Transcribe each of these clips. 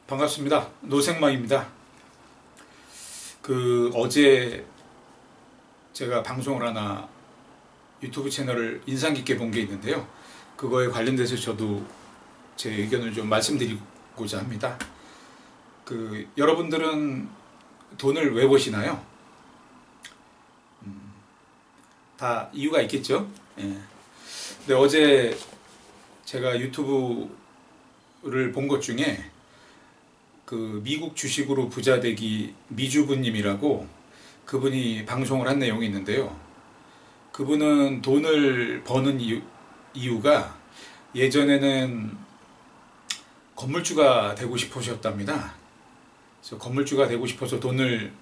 반갑습니다. 노생망입니다. 어제 제가 방송을 하나 유튜브 채널을 인상 깊게 본 게 있는데요. 그거에 관련돼서 저도 제 의견을 좀 말씀드리고자 합니다. 여러분들은 돈을 왜 버시나요? 다 이유가 있겠죠? 예. 근데 어제 제가 유튜브를 본 것 중에 미국 주식으로 부자 되기 미주부님이라고 그분이 방송을 한 내용이 있는데요. 그분은 돈을 버는 이유가 예전에는 건물주가 되고 싶으셨답니다. 그래서 건물주가 되고 싶어서 돈을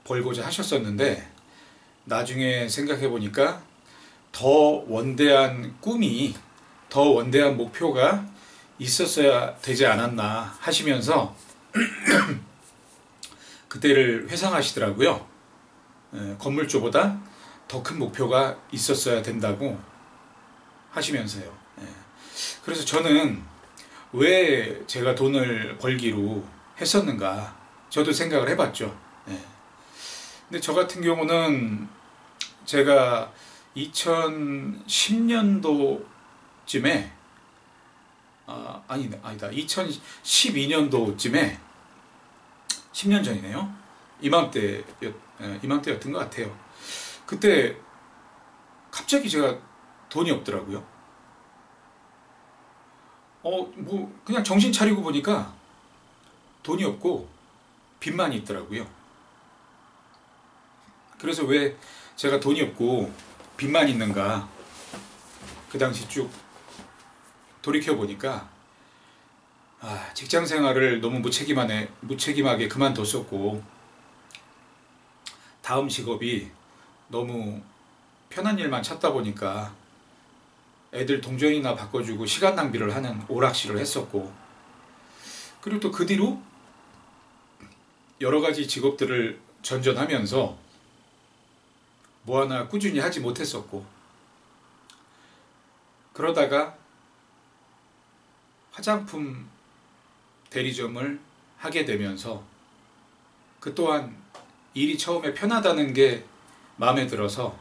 벌고자 하셨었는데 나중에 생각해 보니까 더 원대한 꿈이, 더 원대한 목표가 있었어야 되지 않았나 하시면서 그때를 회상하시더라고요. 건물주보다 더 큰 목표가 있었어야 된다고 하시면서요. 그래서 저는 왜 제가 돈을 벌기로 했었는가 저도 생각을 해봤죠. 근데 저 같은 경우는 제가 2010년도쯤에 아니다. 2012년도쯤에 10년 전이네요. 이맘때였던 것 같아요. 그때 갑자기 제가 돈이 없더라고요. 그냥 정신 차리고 보니까 돈이 없고 빚만 있더라고요. 그래서 왜 제가 돈이 없고 빚만 있는가 그 당시 쭉 돌이켜보니까 직장 생활을 너무 무책임하게 그만뒀었고 다음 직업이 너무 편한 일만 찾다 보니까 애들 동전이나 바꿔주고 시간 낭비를 하는 오락실을 했었고, 그리고 또 그 뒤로 여러 가지 직업들을 전전하면서 뭐 하나 꾸준히 하지 못했었고, 그러다가 화장품 대리점을 하게 되면서 그 또한 일이 처음에 편하다는 게 마음에 들어서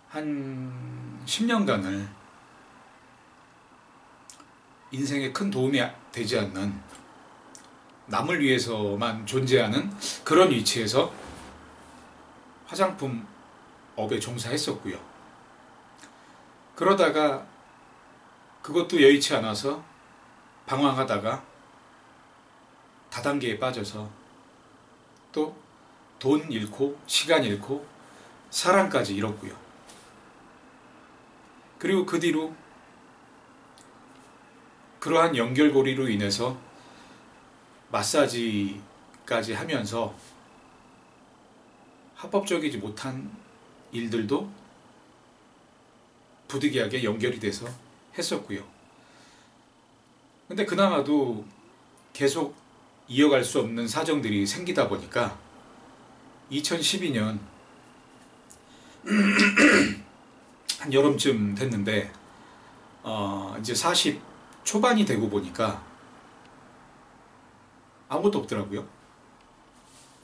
한 10년간을 인생에 큰 도움이 되지 않는, 남을 위해서만 존재하는 그런 위치에서 화장품 업에 종사했었고요. 그러다가 그것도 여의치 않아서 방황하다가 다단계에 빠져서 또 돈 잃고 시간 잃고 사랑까지 잃었고요. 그리고 그 뒤로 그러한 연결고리로 인해서 마사지까지 하면서 합법적이지 못한 일들도 부득이하게 연결이 돼서 했었고요. 근데 그나마도 계속 이어갈 수 없는 사정들이 생기다 보니까 2012년 한 여름쯤 됐는데 이제 40 초반이 되고 보니까 아무것도 없더라고요.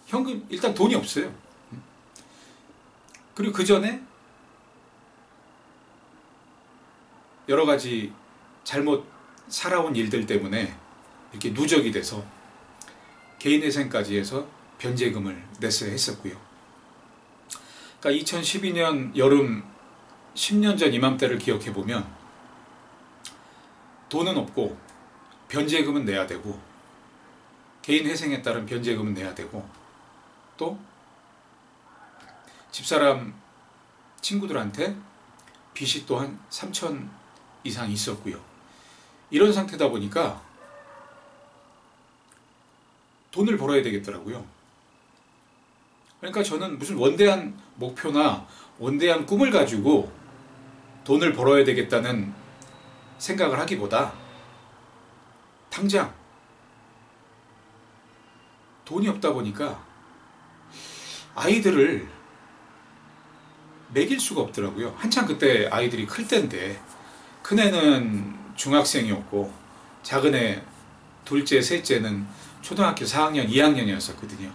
현금, 일단 돈이 없어요. 그리고 그 전에 여러 가지 잘못 살아온 일들 때문에 이렇게 누적이 돼서 개인회생까지 해서 변제금을 냈어야 했었고요. 그러니까 2012년 여름 10년 전 이맘때를 기억해 보면 돈은 없고 변제금은 내야 되고 개인회생에 따른 변제금은 내야 되고 또 집사람 친구들한테 빚이 또한 3천 이상 있었고요. 이런 상태다 보니까 돈을 벌어야 되겠더라고요. 그러니까 저는 무슨 원대한 목표나 원대한 꿈을 가지고 돈을 벌어야 되겠다는 생각을 하기보다 당장 돈이 없다 보니까 아이들을 먹일 수가 없더라고요. 한참 그때 아이들이 클 때인데 큰애는 중학생이었고 작은애 둘째, 셋째는 초등학교 4학년, 2학년이었었거든요.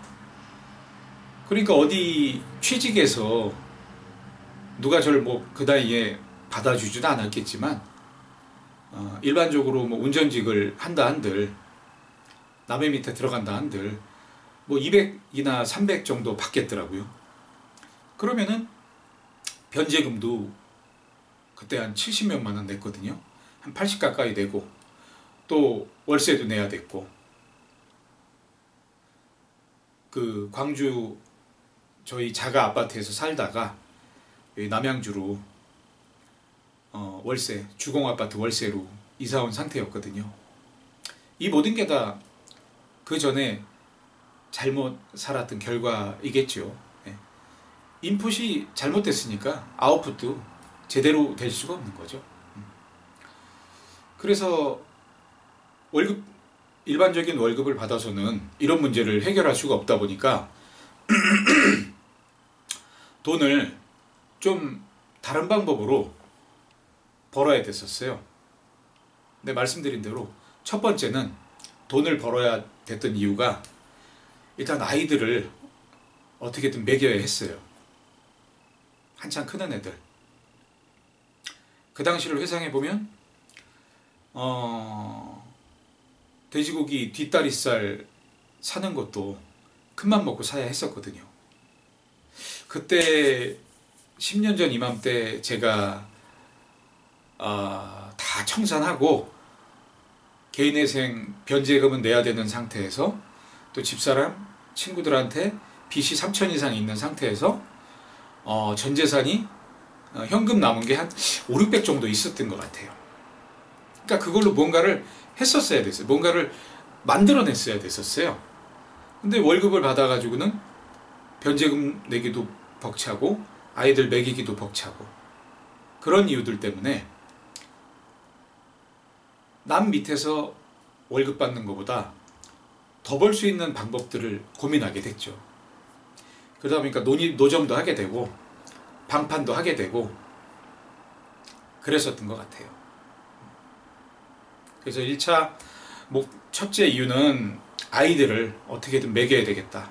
그러니까 어디 취직해서 누가 저를 뭐 그 나이에 받아주지도 않았겠지만 일반적으로 뭐 운전직을 한다 한들 남의 밑에 들어간다 한들 뭐 200이나 300 정도 받겠더라고요. 그러면은 변제금도 그때 한 70몇만 원 냈거든요. 한 80 가까이 내고 또 월세도 내야 됐고, 그 광주 저희 자가 아파트에서 살다가 여기 남양주로 월세, 주공아파트 월세로 이사 온 상태였거든요. 이 모든 게 다 그 전에 잘못 살았던 결과이겠죠. 예. 인풋이 잘못됐으니까 아웃풋도 제대로 될 수가 없는 거죠. 그래서 일반적인 월급을 받아서는 이런 문제를 해결할 수가 없다 보니까 돈을 좀 다른 방법으로 벌어야 됐었어요. 근데 말씀드린 대로 첫 번째는 돈을 벌어야 됐던 이유가 일단 아이들을 어떻게든 먹여야 했어요. 한창 크는 애들. 그 당시를 회상해보면 돼지고기 뒷다리살 사는 것도 큰맘 먹고 사야 했었거든요. 그때 10년 전 이맘때 제가 다 청산하고 개인회생 변제금은 내야 되는 상태에서 또 집사람, 친구들한테 빚이 3천 이상 있는 상태에서 전 재산이 현금 남은 게 한 5, 600 정도 있었던 것 같아요. 그러니까 그걸로 뭔가를 했었어야 됐어요. 뭔가를 만들어냈어야 됐었어요. 근데 월급을 받아가지고는 변제금 내기도 벅차고 아이들 먹이기도 벅차고 그런 이유들 때문에 남 밑에서 월급 받는 것보다 더 벌 수 있는 방법들을 고민하게 됐죠. 그러다 보니까 노점도 하게 되고 방판도 하게 되고 그랬었던 것 같아요. 그래서 1차 첫째 이유는 아이들을 어떻게든 먹여야 되겠다.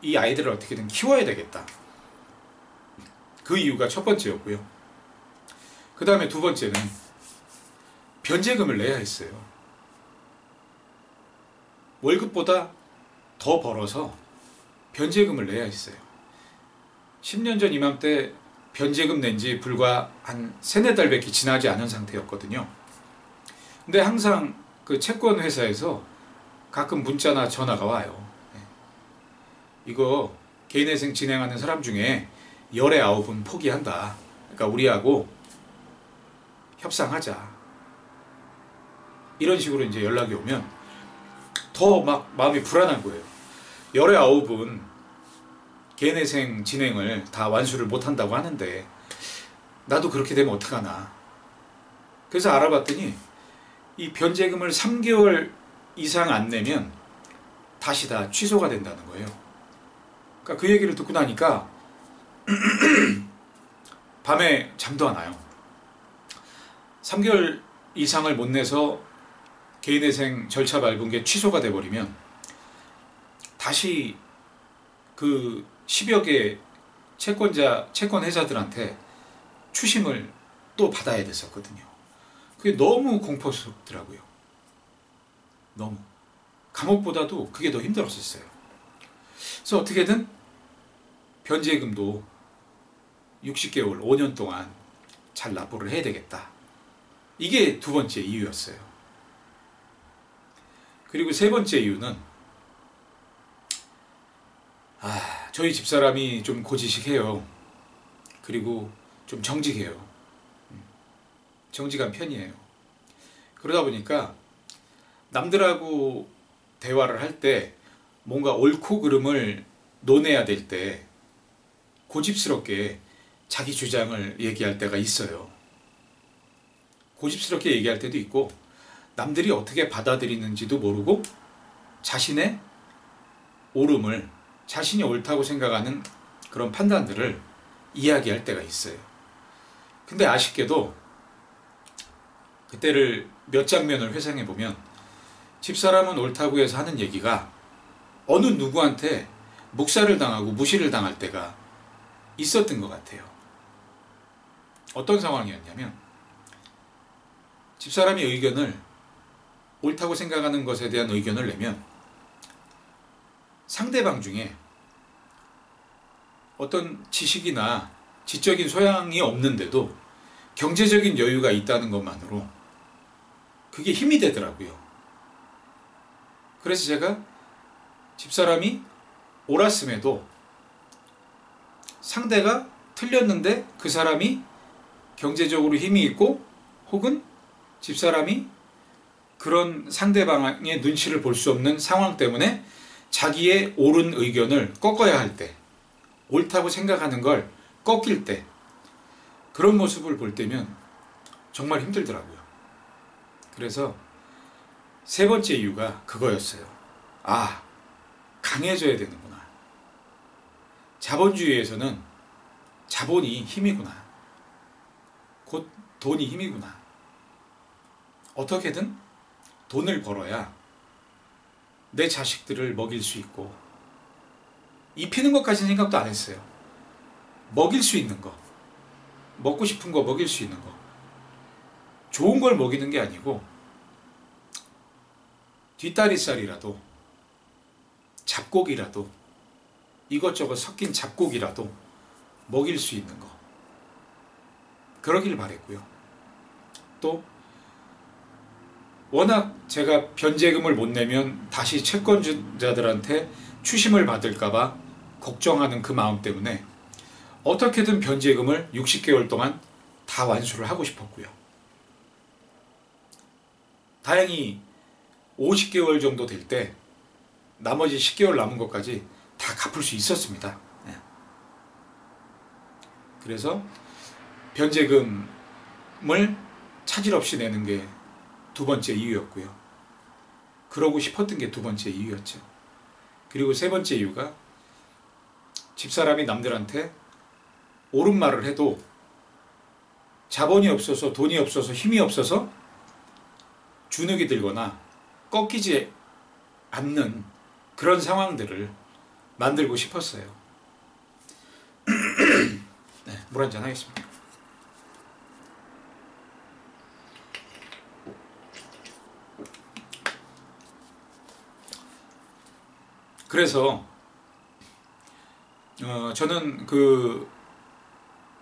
이 아이들을 어떻게든 키워야 되겠다. 그 이유가 첫 번째였고요. 그 다음에 두 번째는 변제금을 내야 했어요. 월급보다 더 벌어서 변제금을 내야 했어요. 10년 전 이맘때 변제금 낸 지 불과 한 3, 4달밖에 지나지 않은 상태였거든요. 근데 항상 그 채권 회사에서 가끔 문자나 전화가 와요. 이거 개인회생 진행하는 사람 중에 열의 9은 포기한다. 그러니까 우리하고 협상하자. 이런 식으로 이제 연락이 오면 더 막 마음이 불안한 거예요. 열의 9은 개인회생 진행을 다 완수를 못한다고 하는데 나도 그렇게 되면 어떡하나. 그래서 알아봤더니 이 변제금을 3개월 이상 안 내면 다시 다 취소가 된다는 거예요. 그러니까 그 얘기를 듣고 나니까 밤에 잠도 안 와요. 3개월 이상을 못 내서 개인회생 절차 밟은 게 취소가 돼버리면 다시 그 10여 개 채권 회사들한테 추심을 또 받아야 됐었거든요. 그게 너무 공포스럽더라고요. 너무. 감옥보다도 그게 더 힘들었었어요. 그래서 어떻게든 변제금도 60개월, 5년 동안 잘 납부를 해야 되겠다. 이게 두 번째 이유였어요. 그리고 세 번째 이유는 저희 집사람이 좀 고지식해요. 그리고 좀 정직해요. 정직한 편이에요. 그러다 보니까 남들하고 대화를 할 때 뭔가 옳고 그름을 논해야 될 때 고집스럽게 자기 주장을 얘기할 때가 있어요. 고집스럽게 얘기할 때도 있고 남들이 어떻게 받아들이는지도 모르고 자신의 옳음을 자신이 옳다고 생각하는 그런 판단들을 이야기할 때가 있어요. 근데 아쉽게도 그때를 몇 장면을 회상해 보면 집사람은 옳다고 해서 하는 얘기가 어느 누구한테 묵살을 당하고 무시를 당할 때가 있었던 것 같아요. 어떤 상황이었냐면 집사람이 의견을 옳다고 생각하는 것에 대한 의견을 내면 상대방 중에 어떤 지식이나 지적인 소양이 없는데도 경제적인 여유가 있다는 것만으로 그게 힘이 되더라고요. 그래서 제가 집사람이 옳았음에도 상대가 틀렸는데 그 사람이 경제적으로 힘이 있고 혹은 집사람이 그런 상대방의 눈치를 볼 수 없는 상황 때문에 자기의 옳은 의견을 꺾어야 할 때, 옳다고 생각하는 걸 꺾일 때, 그런 모습을 볼 때면 정말 힘들더라고요. 그래서 세 번째 이유가 그거였어요. 아, 강해져야 되는구나. 자본주의에서는 자본이 힘이구나. 곧 돈이 힘이구나. 어떻게든 돈을 벌어야 내 자식들을 먹일 수 있고, 입히는 것까지는 생각도 안 했어요. 먹일 수 있는 거, 먹고 싶은 거 먹일 수 있는 거, 좋은 걸 먹이는 게 아니고 뒷다리살이라도 잡곡이라도 이것저것 섞인 잡곡이라도 먹일 수 있는 거, 그러길 바랬고요. 또 워낙 제가 변제금을 못 내면 다시 채권자들한테 추심을 받을까봐 걱정하는 그 마음 때문에 어떻게든 변제금을 60개월 동안 다 완수를 하고 싶었고요. 다행히 50개월 정도 될 때 나머지 10개월 남은 것까지 다 갚을 수 있었습니다. 그래서 변제금을 차질 없이 내는 게 두 번째 이유였고요. 그러고 싶었던 게 두 번째 이유였죠. 그리고 세 번째 이유가 집사람이 남들한테 옳은 말을 해도 자본이 없어서, 돈이 없어서, 힘이 없어서 주눅이 들거나 꺾이지 않는 그런 상황들을 만들고 싶었어요. 네, 물 한잔 하겠습니다. 그래서 저는 그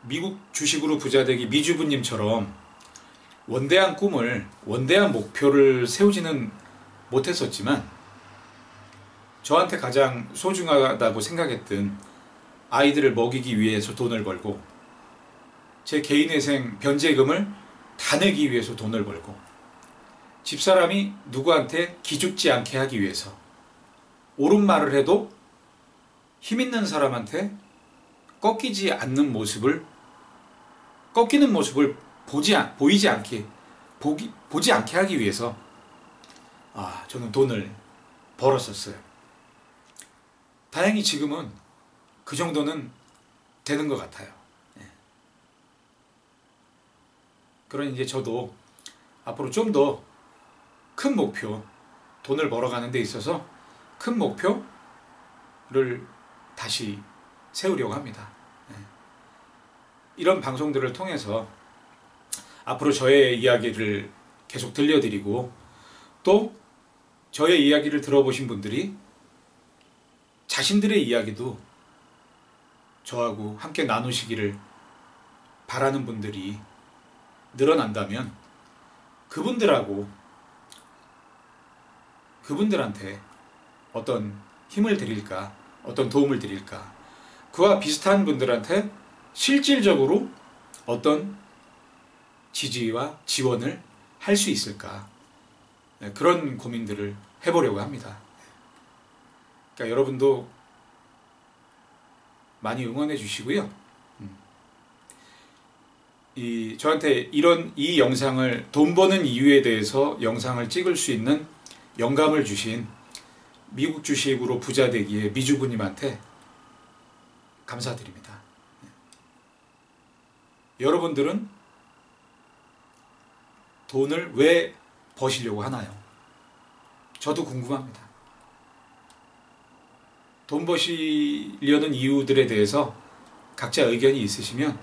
미국 주식으로 부자되기 미주부님처럼 원대한 꿈을, 원대한 목표를 세우지는 못했었지만 저한테 가장 소중하다고 생각했던 아이들을 먹이기 위해서 돈을 벌고 제 개인회생 변제금을 다 내기 위해서 돈을 벌고 집사람이 누구한테 기죽지 않게 하기 위해서 옳은 말을 해도 힘있는 사람한테 꺾이지 않는 모습을, 꺾이는 모습을 보이지 않게, 보지 않게 하기 위해서 저는 돈을 벌었었어요. 다행히 지금은 그 정도는 되는 것 같아요. 그러니 이제 저도 앞으로 좀 더 큰 목표, 돈을 벌어가는 데 있어서 큰 목표를 다시 세우려고 합니다. 이런 방송들을 통해서 앞으로 저의 이야기를 계속 들려드리고 또 저의 이야기를 들어보신 분들이 자신들의 이야기도 저하고 함께 나누시기를 바라는 분들이 늘어난다면 그분들한테 어떤 힘을 드릴까, 어떤 도움을 드릴까, 그와 비슷한 분들한테 실질적으로 어떤 지지와 지원을 할 수 있을까, 그런 고민들을 해보려고 합니다. 그러니까 여러분도 많이 응원해 주시고요. 저한테 이 영상을, 돈 버는 이유에 대해서 영상을 찍을 수 있는 영감을 주신 미국 주식으로 부자되기의 미주부님한테 감사드립니다. 여러분들은 돈을 왜 버시려고 하나요? 저도 궁금합니다. 돈 버시려는 이유들에 대해서 각자 의견이 있으시면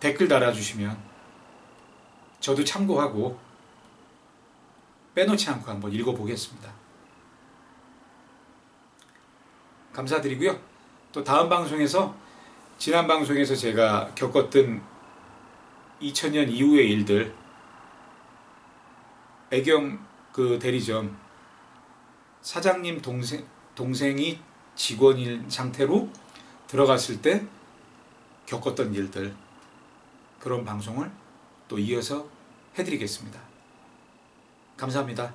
댓글 달아주시면 저도 참고하고 빼놓지 않고 한번 읽어보겠습니다. 감사드리고요. 또 다음 방송에서 지난 방송에서 제가 겪었던 2000년 이후의 일들, 애경 그 대리점 사장님 동생이 직원인 상태로 들어갔을 때 겪었던 일들, 그런 방송을 또 이어서 해드리겠습니다. 감사합니다.